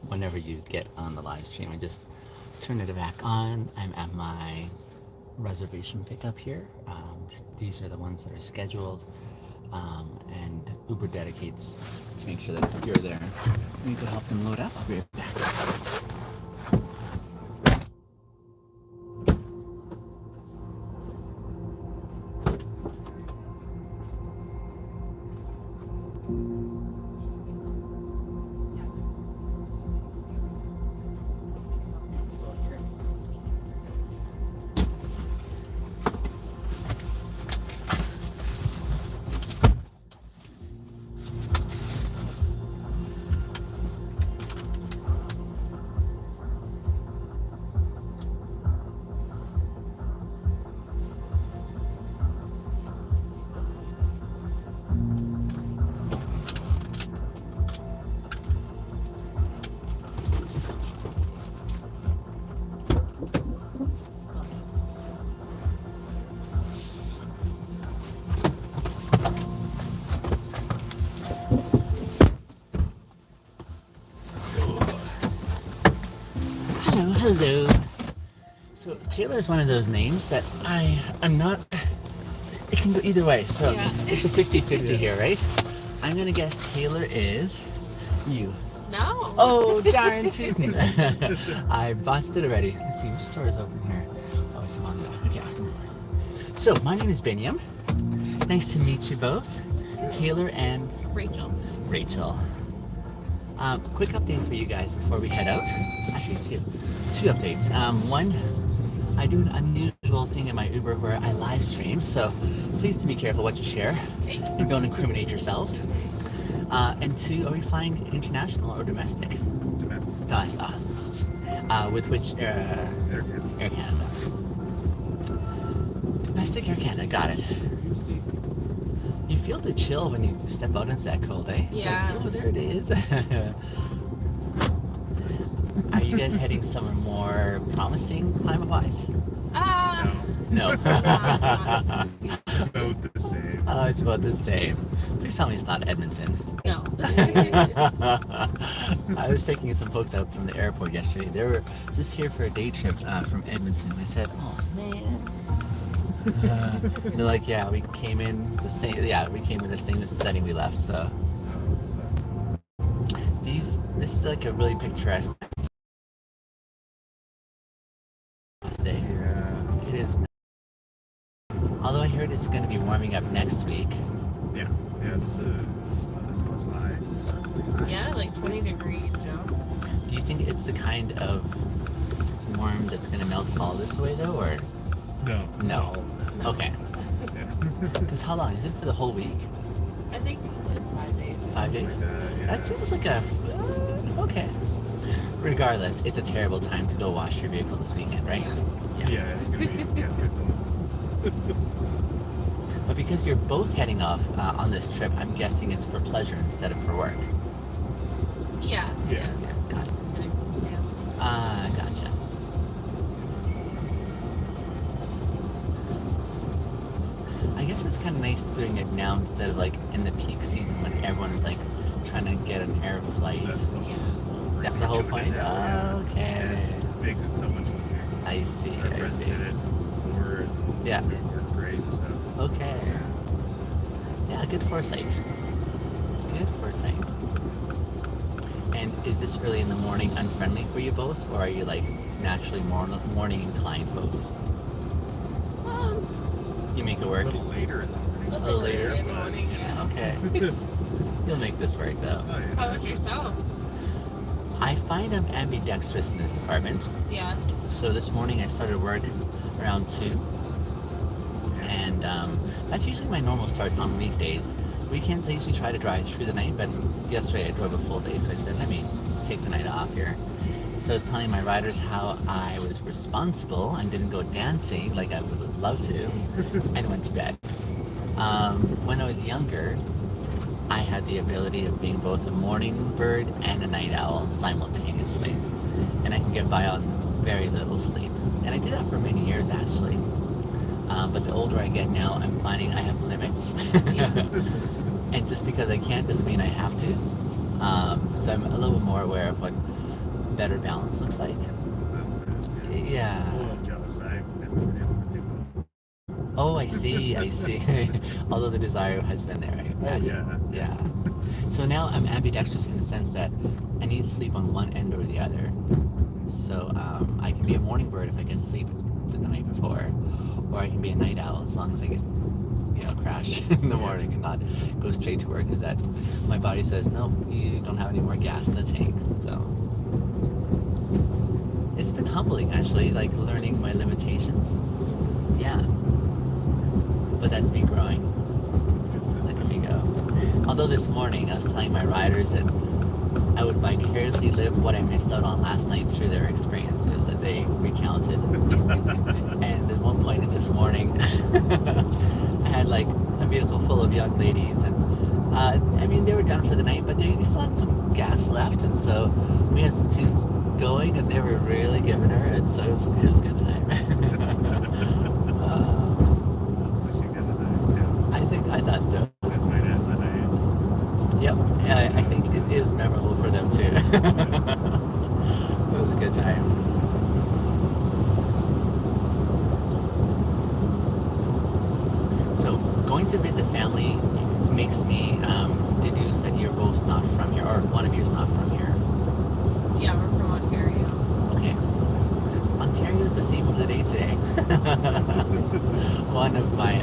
whenever you get on the live stream and just turn it back on. I'm at my reservation pickup here. These are the ones that are scheduled, and Uber dedicates to make sure that you're there. Let me go help them load up. I'll be right back. Hello. So Taylor is one of those names that I'm not, it can go either way. So yeah. It's a 50-50 here, right? I'm going to guess Taylor is you. No. Oh, darn tootin'. I busted already. Let's see, which store is open here? Oh, it's on the back. Okay, awesome. So my name is Binyam. Nice to meet you both. Taylor and Rachel. Quick update for you guys before we head out. Actually, two updates. One, I do an unusual thing in my Uber where I live stream, so please be careful what you share and don't incriminate yourselves. And two, are we flying international or domestic? Domestic. Awesome. With which Air Canada. Domestic Air Canada, got it. You feel the chill when you step out into that cold, eh? Yeah. So, oh, there it is. Are you guys heading somewhere more promising climate-wise? No. It's about the same. Oh, it's about the same. Please tell me it's not Edmonton. No. I was picking some folks up from the airport yesterday. They were just here for a day trip from Edmonton. I said, oh, man. They're like, yeah, we came in the same. Yeah, we came in the same setting we left. So this is like a really picturesque day. Yeah. It is. Although I heard it's going to be warming up next week. Yeah, just a plus high. Yeah, like 20 degree jump. Do you think it's the kind of warm that's going to melt all this way though, or? No. Okay. Because how long? Is it for the whole week? I think 5 days. 5 days? Like that, yeah. That seems like a... okay. Regardless, it's a terrible time to go wash your vehicle this weekend, right? Yeah, it's going to be good. But because you're both heading off on this trip, I'm guessing it's for pleasure instead of for work. Yeah. Got it. Gotcha. I guess it's kind of nice doing it now instead of like in the peak season when everyone's like trying to get an air flight. That's the whole point? Yeah. Okay. It makes it so much easier. I see. My friends did it before. Yeah. It worked great, so. Okay. Yeah, good foresight. And is this early in the morning unfriendly for you both, or are you like naturally morning inclined folks? You make it work? A little later in the morning. A little later in the morning, yeah. Okay. You'll make this work though. Oh, yeah. How about yourself? I find I'm ambidextrous in this department. Yeah. So this morning I started work around 2. And that's usually my normal start on weekdays. Weekends I usually try to drive through the night, but yesterday I drove a full day, so I said, let me take the night off here. So I was telling my riders how I was responsible and didn't go dancing like I would love to, and went to bed. When I was younger, I had the ability of being both a morning bird and a night owl simultaneously, and I can get by on very little sleep. And I did that for many years actually. But the older I get now, I'm finding I have limits. And just because I can't doesn't mean I have to. So I'm a little bit more aware of what better balance looks like. That's nice. Yeah. I'm a little jealous. I've never been able to do Oh, I see. I see. Although the desire has been there, I imagine. yeah. Yeah. So now I'm ambidextrous in the sense that I need to sleep on one end or the other. So I can be a morning bird if I get sleep the night before, or I can be a night owl as long as I get, crash in the morning and not go straight to work. Because that my body says no, you don't have any more gas in the tank. So it's been humbling actually, like learning my limitations. Yeah. But that's me growing. Look at me go. Although this morning I was telling my riders that I would vicariously live what I missed out on last night through their experiences that they recounted. And at one point this morning, I had like a vehicle full of young ladies, and they were done for the night, but they still had some gas left, and so we had some tunes going, and they were really giving her, and so it was a good time. I thought so. That's my dad that night. Yep, I think it is memorable for them too. It was a good time. So going to visit family makes me deduce that you're both not from here, or one of you is not from here. Yeah, we're from Ontario. Okay. Ontario is the theme of the day today. One of my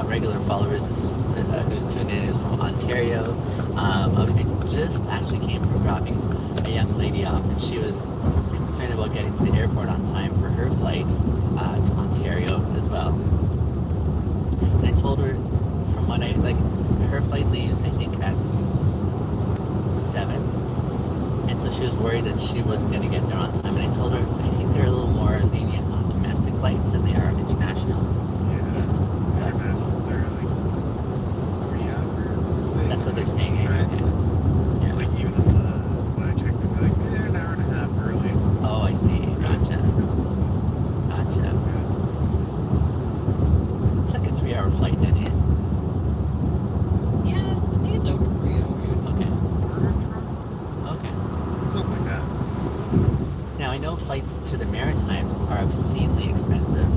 regular followers who's tuned in is from Ontario. I just actually came from dropping a young lady off, and she was concerned about getting to the airport on time for her flight to Ontario as well. And I told her, from what her flight leaves I think at 7, and so she was worried that she wasn't going to get there on time. And I told her I think they're a little more lenient on domestic flights than they are international. International, they're like 3 hours. That's what they're saying. Transit. Yeah. Like even when I checked, they're like, they're an hour and a half early. Oh, I see. Gotcha. So, Gotcha. that's good. It's like a 3-hour flight, isn't it? Yeah, I think it's over 3 hours. Okay. Okay. Something like that. Now I know flights to the Maritimes are obscenely expensive.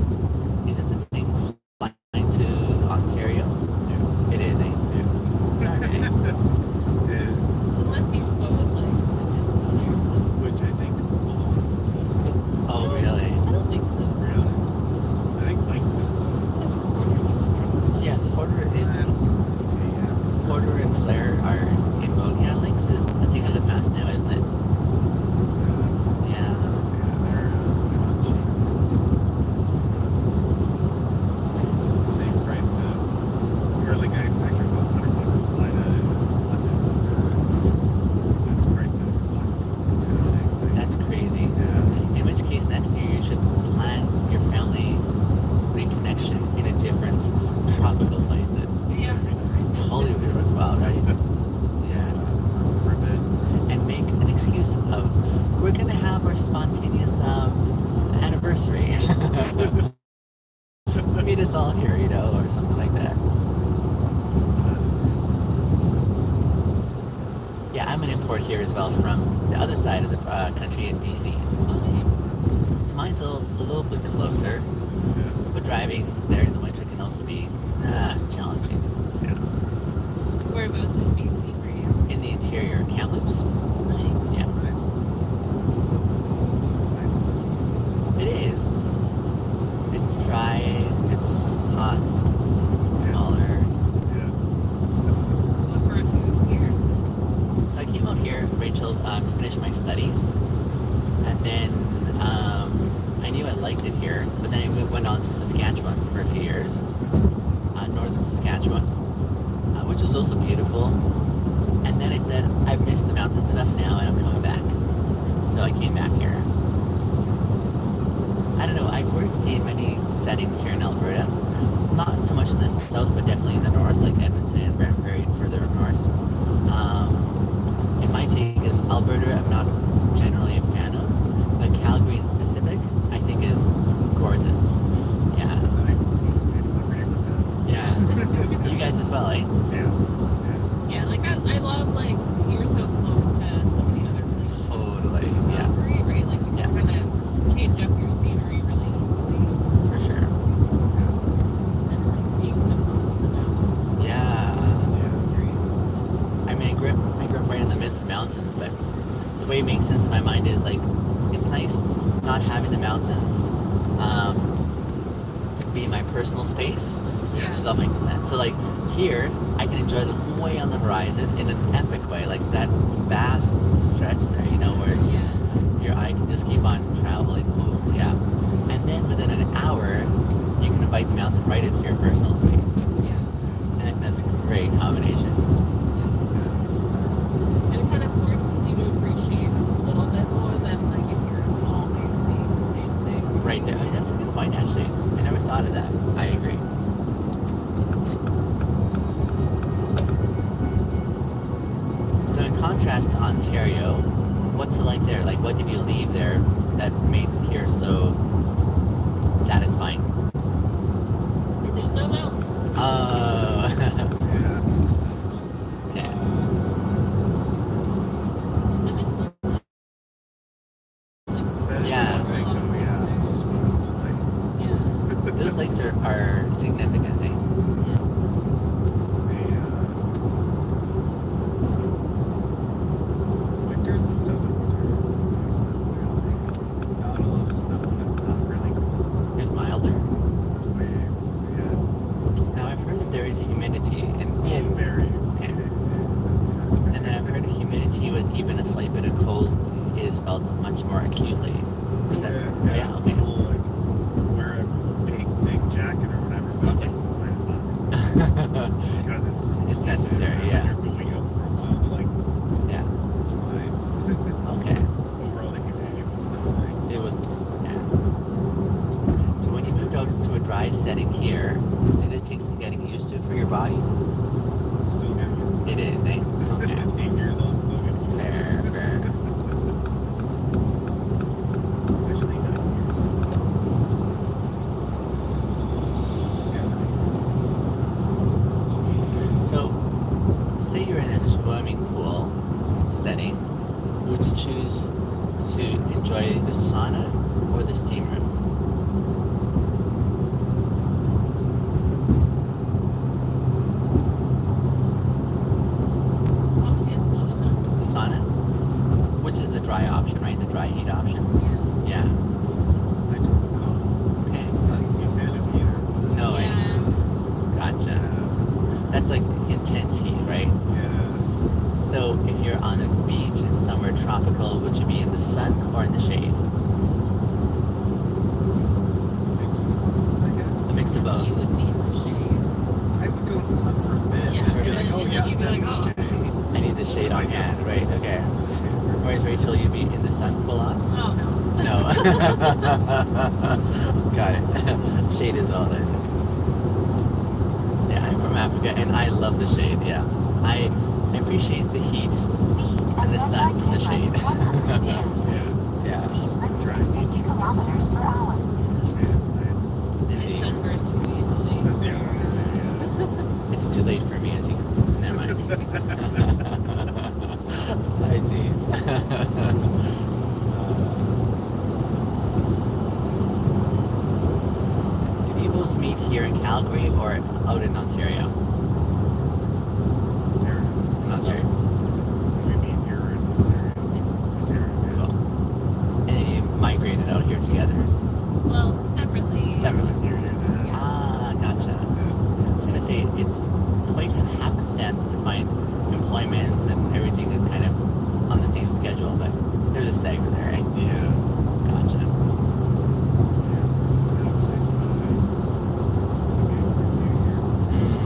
Is it the thing flying to Ontario? Yeah. It is, eh? Yeah. Alright. Unless you go with like a discount airline. Which I think belongs. Oh, really? I don't think so. Really? I think Mike's is closed. Yeah, Porter is. That's okay, yeah. Porter and Flair are in vogue. Yeah, Lynx is a thing of the past now, isn't it? Yeah. Yeah, they're not cheap. It's the same price to, or like I actually about $100 to fly to London for the price to fly. That's crazy. Yeah. In which case, next year you should plan your family reconnection in a different tropical place. It Yeah. totally worthwhile, right? Yeah. For a bit. And make an excuse of, we're gonna have our spontaneous anniversary. Meet us all here, or something like that. Yeah, I'm an import here as well from the other side of the country in BC. So mine's a little bit closer, Yeah. but driving there in the winter can also be challenging. Yeah. Whereabouts in BC were you? In the interior, Kamloops. Nice. Yeah. Nice. It's a nice place. It is. It's dry, it's hot, it's smaller. Yeah. What brought you here? So I came out here, Rachel, to finish my studies, and then I knew I liked it here, but then I went on to Saskatchewan for a few years, northern Saskatchewan, which was also beautiful. And then I said, I've missed the mountains enough now, and I'm coming back. So I came back here. I don't know, I've worked in many settings here in Alberta. Not so much in the south, but definitely in the north, like Edmonton, Grand Prairie, and further north. And my take is Alberta, I'm not generally a fan of, but Calgary in specific, I think is gorgeous. Yeah. I think most people agree with that. Yeah. You guys as well, eh? Yeah. Yeah, like I love like you're so close to so many other places. Totally. Yeah. the way it makes sense in my mind is like it's nice not having the mountains be my personal space. Yeah. That makes sense. So like here, I can enjoy them way on the horizon in an epic way, like that vast stretch there, you know, where your eye can just keep on traveling. Oh, yeah. And then within an hour, you can invite the mountain right into your personal space. Yeah. And I think that's a great combination. That's nice. And it kind of forces you to appreciate a little bit more than like if you're always seeing the same thing. Right there. I mean, that's a good point, actually. I never thought of that. I agree. So in contrast to Ontario, what's it like there? Like, what did you leave there that made here so satisfying? There's no mountains. Oh. Yeah. Okay. And it's not like That is Yeah. the one thing. Oh, yeah. Swimmable lakes. Yeah. Those lakes are significant, eh? Winters in southern Ontario, it's not really, not a lot of snow, and it's not really cold. It's milder. It's way, yeah. Now I've heard that there is humidity Oh, in very. Okay. And then I've heard humidity with even a slight bit of cold is felt much more acutely. Is that yeah, okay. People like wear a big jacket or whatever, but Okay. it's fine because it's necessary, and yeah. You're going out for a while, like Yeah. it's fine. Okay. Overall, the humidity was not nice. It was yeah. So when you moved out to a dry setting here, did it take some getting used to for your body? Still getting used to It is, eh? Okay. 8 years old, still getting used to Fair, fair. Actually, 9 years. Yeah, 9 years. So, say you're in a swimming pool setting, would you choose to enjoy the sauna or the steam room? probably a sauna. The sauna? Which is the dry option, right? The dry heat option? Yeah. Yeah. I don't know. Okay. Not a big fan of either. No, eh? Yeah. Gotcha. That's like intense heat, right? Yeah. So if you're on a beach in somewhere tropical, would you be in the sun or in the shade? Mix of both, I guess. A mix of both. You would be in the shade. I would go in the sun for a bit. Yeah. I'd be like, oh and yeah, then you'd be like, oh, shade. shade. I need the shade on hand, right? Okay. Whereas Rachel, you'd be in the sun full on? Oh no. No. Got it. Shade is all then. Yeah, I'm from Africa and I love the shade, yeah. I appreciate the heat and the sun from the shade. Yeah. Yeah, Shade, it's nice. I indeed. sunburn too easily. That's the other thing, It's too late for me, as you can see. Never mind. I do you both meet here in Calgary or out in Ontario? Ontario. In Ontario. We meet here in Ontario. Cool. And then you migrated out here together. Well, separately. Separately. A few years ahead. Ah, gotcha. I was gonna say it's quite happenstance to find employment and everything that kind of on the same schedule, but there's a stagger there, right? Yeah. Gotcha. It was nice though. I was on the game for a few years. Mm.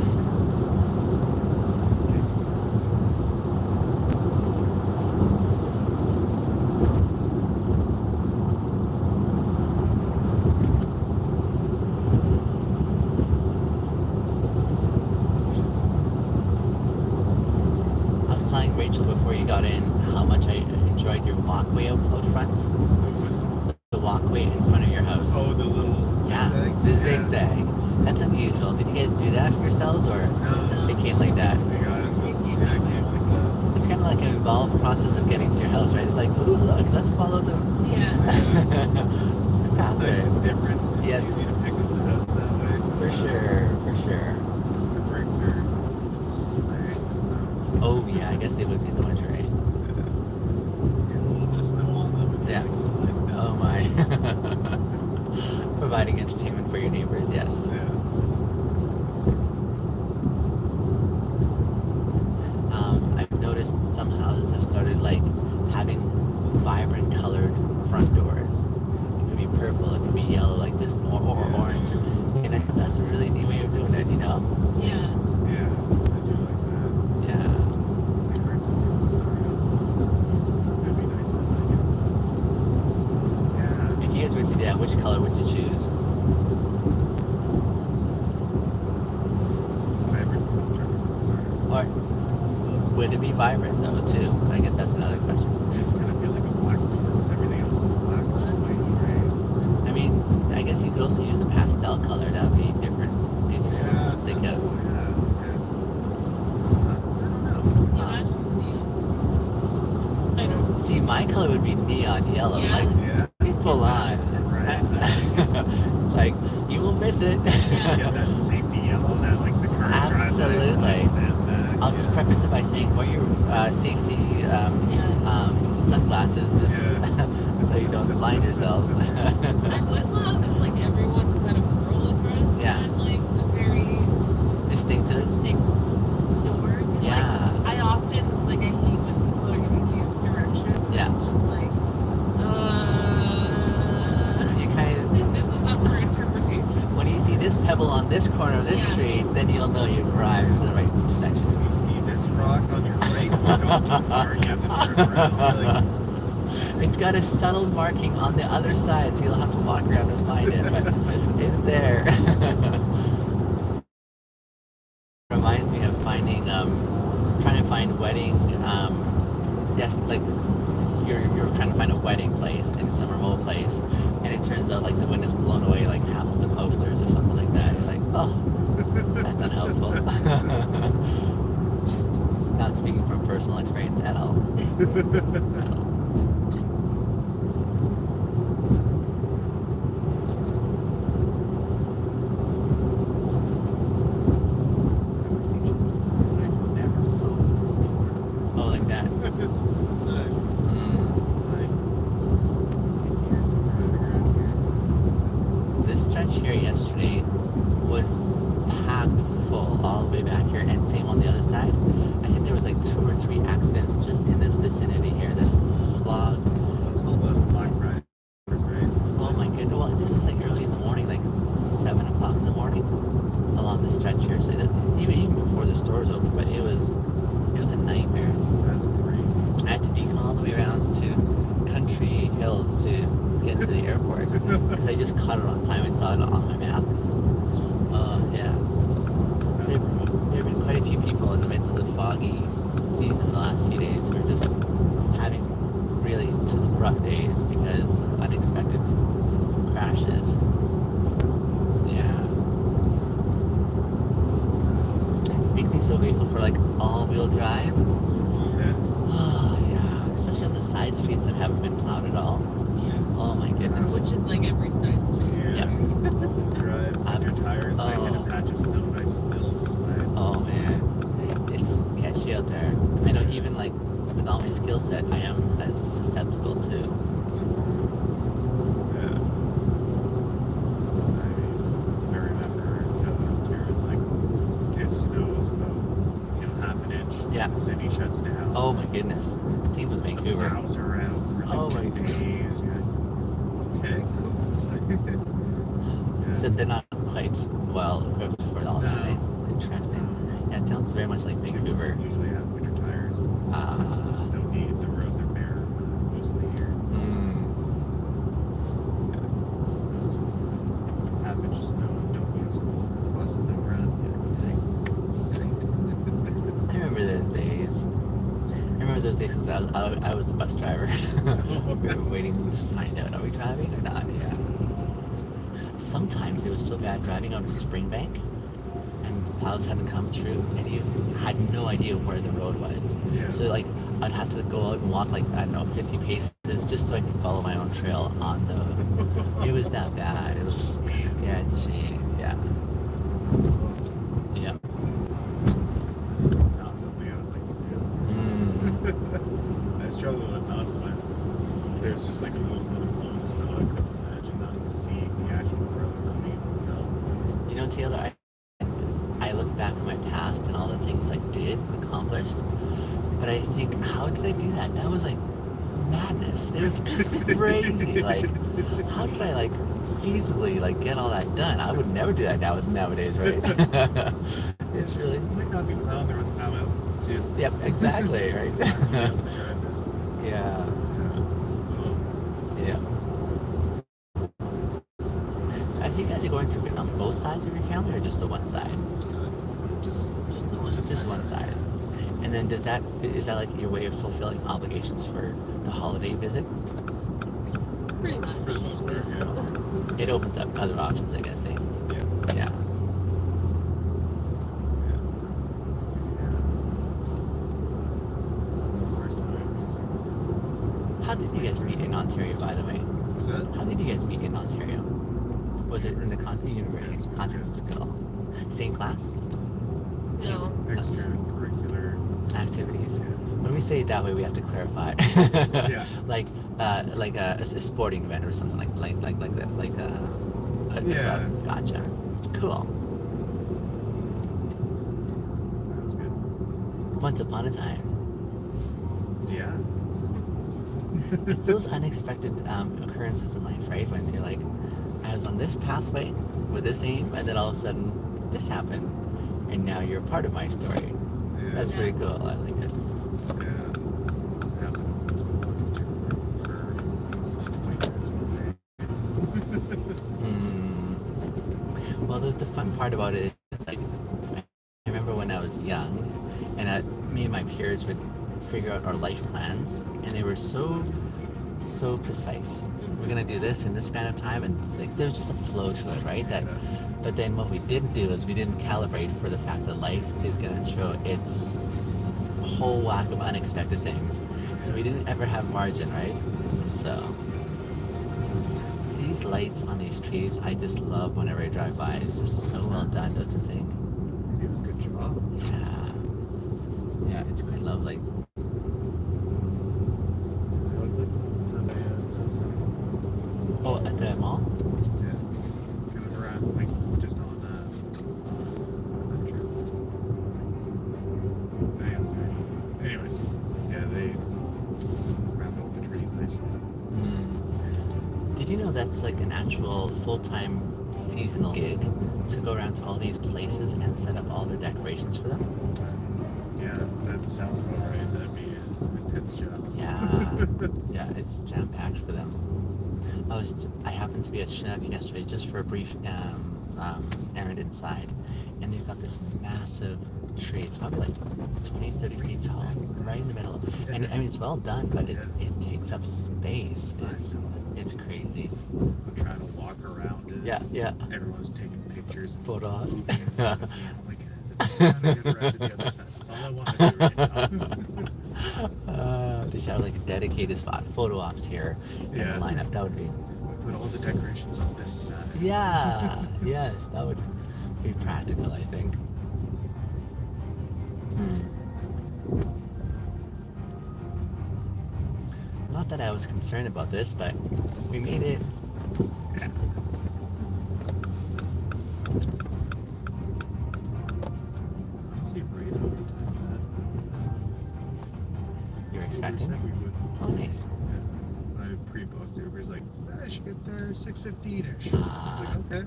I was telling Rachel before you got in how much I enjoyed your walkway out front. The walkway in front of your house. Oh, the little yeah, zigzag? the Yeah. zigzag. That's unusual. Did you guys do that yourselves or No. it came like that? We got it. Yeah, it came like that. It's kind of like an involved process of getting to your house, right? It's like, ooh, look, let's follow the, Yeah. the It's path nice, there. it's different. Yes. It's easy to pick up the house that way. For sure, for sure. The bricks are snags. So. Oh yeah, I guess they would be in the winter, right? Yeah. Like sliding down. Oh my. Providing entertainment for your neighbors, yes. Yeah. I've noticed some houses have started like having vibrant colored front doors. It could be purple, it could be yellow, like just or orange. And I think that's a really neat way of doing it, you know? Yeah. Yeah. I do like that. Yeah. Like art to do with our house. That'd be nice. I like it. Yeah. If you guys were to do that, which color would you choose? Vibrant color. Or would it be vibrant though too? I guess that's another question. I just kind of feel like a black door because everything else is black and white, right? I mean, I guess you could also use a pastel color. That would be different. It just wouldn't stick out. Oh, yeah. I don't know. I don't. See, my color would be neon yellow, Yeah. like Yeah. full on. Right. It's like you won't miss it. Yeah, that safety yellow that like the cars drive by. Absolutely. That, I'll just preface it by saying wear your safety sunglasses just so you don't blind yourselves. I would love if like everyone had a girl address Yeah. and like a very Distinctive. distinct door. 'Cause, Yeah. Like, I often like I hate when people are giving you directions. Yeah. It's just like, You kind of this is up for interpretation. when you see this pebble on this corner of this Yeah. street, then you'll know you've arrived to the right section. If you see this rock on your right, don't go too far. You have to turn around. Like, It's got a subtle marking on the other side, so you'll have to walk around and find it, but it's there. Reminds me of finding, trying to find wedding, like you're trying to find a wedding place in some remote place, and it turns out like the wind has blown away like half of the posters or something like that. You're like, oh, that's unhelpful. Not speaking from personal experience at all. No. I see James I never saw before. Oh, like that. It's all the time. Mm. Like, years of driving around here. This stretch here yesterday was packed full all the way back here, and same on the other side. I think there was like 2 or 3 accidents just in this vicinity here that logged. That was all the Black Friday, right? Oh my goodness! Well, this is like early in the morning, like 7 o'clock in the morning, along this stretch here. So that, even before the stores opened, but it was a nightmare. That's crazy. I had to decon all the way around to Country Hills to get to the airport because I just caught it on time. I saw it on my map. Yeah. That's rough. There have been quite a few people in the midst of the foggy season the last few days who are just having really rough days because of unexpected crashes. That's nuts. Yeah. Makes me so grateful for like all-wheel drive. Yeah. Oh yeah, especially on the side streets that haven't been plowed at all. Yeah. Oh my goodness. Which is like every side street. Yeah. All-wheel drive. When your tires might hit a patch of snow, I still slide. Oh man, it's sketchy out there. I know even like with all my skill set, I am as susceptible to. Yeah. I mean, I remember in Southern Ontario, it's like, it snows about, half an inch. Yeah. The city shuts down. Oh my goodness. Same with Vancouver. Plows are out for like Oh my 2 goodness. days. You're like, okay, cool. Yeah. So they're not quite well equipped for all that, No. right? Interesting. Yeah, it sounds very much like Vancouver. Usually have winter tires. Ah. There's no need. The roads are bare for most of the year. Mm. Yeah. That was fun. Half inch of snow and don't go to school because the buses don't run. It's great. I remember those days. Because I was the bus driver. We were waiting to find out, are we driving or not? Yeah. Sometimes it was so bad driving out to Springbank and the plows hadn't come through and you had no idea where the road was. Yeah. So like I'd have to go out and walk like, I don't know, 50 paces just so I could follow my own trail on the... It was that bad. It was sketchy. Yeah. Yeah. It's not something I would like to do. Mm. I struggle enough when there's there's just like a little bit of blown snow. I couldn't imagine not seeing the actual road and being able to tell. You know, Taylor, I look back at my past and all the things I did, accomplished, but I think, how did I do that? That was like madness. It was crazy. Like, how did I like feasibly like get all that done? I would never do that nowadays, right? It's really. You might not be plowing the roads now out. See it. Yep, exactly, right? That's what you have to drive this. Yeah, Yeah. yeah. So as you guys are going to both sides of your family, or just the one side? Just Just the one. Just one side. And then is that like your way of fulfilling obligations for the holiday visit? Pretty much. for the most part, yeah. It opens up other options, I guess. Eh? Yeah. Yeah. First time I've seen How did you guys meet in Ontario, by the way? What's that? How did you guys meet in Ontario? Was it in the university context of school? Same class? No. Extracurricular. Activities? Yeah. When we say it that way, we have to clarify. Yeah. Like a sporting event or something like that, like a Yeah. club. Gotcha. Cool. That was good. Once upon a time. Yeah. It's those unexpected occurrences in life, right? When you're like, I was on this pathway with this aim, and then all of a sudden, this happened, and now you're a part of my story. Yeah. That's pretty cool. I like it. Yeah. Well, the fun part about it is like, I remember when I was young, and me and my peers would figure out our life plans, and they were so precise. We're gonna do this in this kind of time, and like, there was just a flow to it, right? But then what we didn't do is we didn't calibrate for the fact that life is gonna throw its whole whack of unexpected things. So we didn't ever have margin, right? So these lights on these trees, I just love whenever I drive by. It's just so well done, don't you think? You do a good job. Yeah. Yeah, it's quite lovely. They look like sunset. Oh, at the mall? Yeah. Kind of around, like, just on that trip. I guess. Anyways, yeah, they wrap up the trees nicely. Did you know that's like an actual full-time seasonal gig to go around to all these places and set up all their decorations for them? Yeah, that sounds about right. That'd be an intense job. Yeah, yeah, it's jam-packed for them. I happened to be at Chinook yesterday just for a brief errand inside, and they've got this massive tree. It's probably like 20, 30 feet tall, right in the middle. And I mean, it's well done, but it takes up space. It's crazy. I'm trying to walk around it. Yeah, yeah. Everyone's taking pictures and Photo ops. I'm like, is it this side or the other side? That's all I want to do right now. They should have like a dedicated spot, photo ops here in Yeah. the lineup. That would be. Put all the decorations on this side. Yeah, yes, that would be practical, I think. Not that I was concerned about this, but we made it. Yeah. Honestly, right on time. You're We expecting? said we would. Oh, nice. Yeah. When I pre-booked, Uber's like, I should get there 6:15ish. I was like, okay.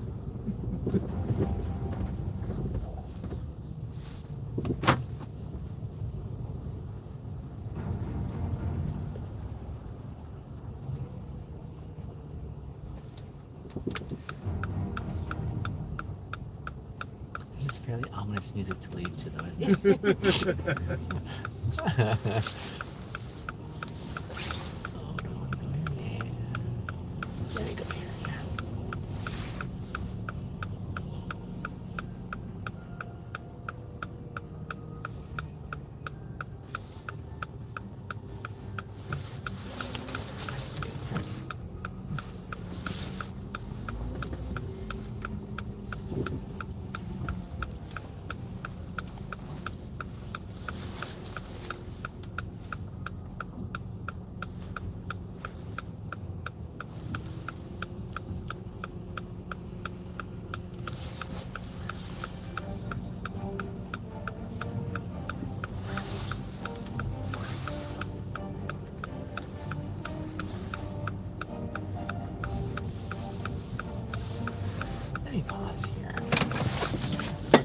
It's fairly ominous music to leave to, though, isn't it? Oh, no, yeah. There we go here.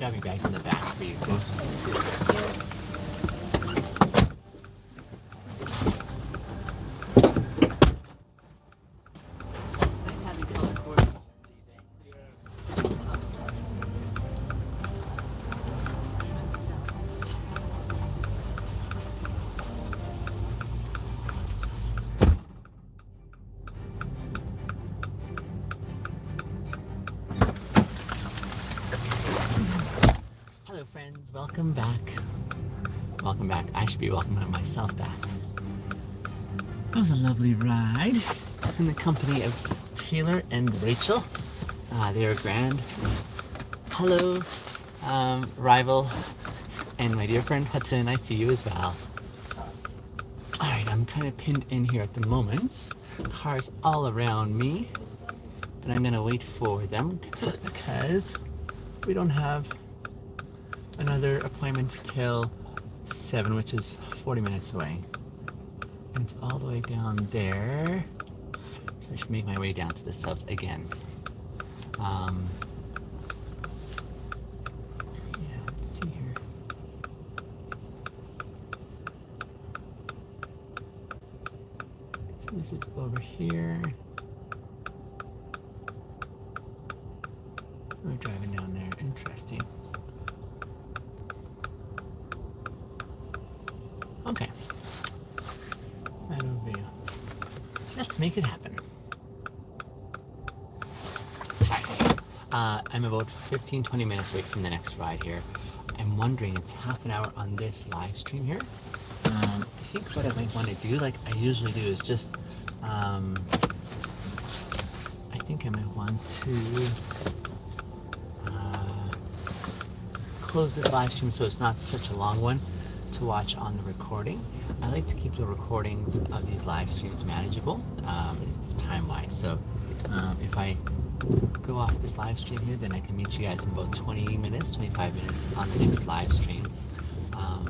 grab your bags in the back for you. Nice having color coordination these days. Hello friends, welcome back. Welcome back. I should be welcoming myself back. That was a lovely ride in the company of Taylor and Rachel. They were grand. Hello, rival, and my dear friend Hudson, I see you as well. Alright, I'm kind of pinned in here at the moment. Cars all around me, but I'm gonna wait for them because we don't have another appointment till 7, which is 40 minutes away. And it's all the way down there. So I should make my way down to the south again. Yeah, let's see here. So this is over here. We're driving down there. Interesting. Okay. That'll be. Let's make it happen. I'm about 15-20 minutes away from the next ride here. I'm wondering, it's half an hour on this live stream here. I think what I might want to do, like I usually do, is just I think I might want to close this live stream so it's not such a long one to watch on the recording. I like to keep the recordings of these live streams manageable time-wise. So if I go off this live stream here, then I can meet you guys in about 20 minutes, 25 minutes on the next live stream.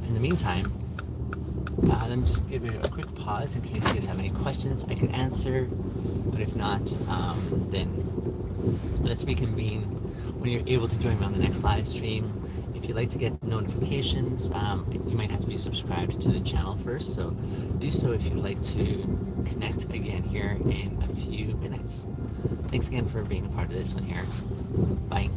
In the meantime, let me just give you a quick pause in case you guys have any questions I can answer. But if not, then let's reconvene when you're able to join me on the next live stream. If you'd like to get notifications, you might have to be subscribed to the channel first, so do so if you'd like to connect again here in a few minutes. Thanks again for being a part of this one here. Bye.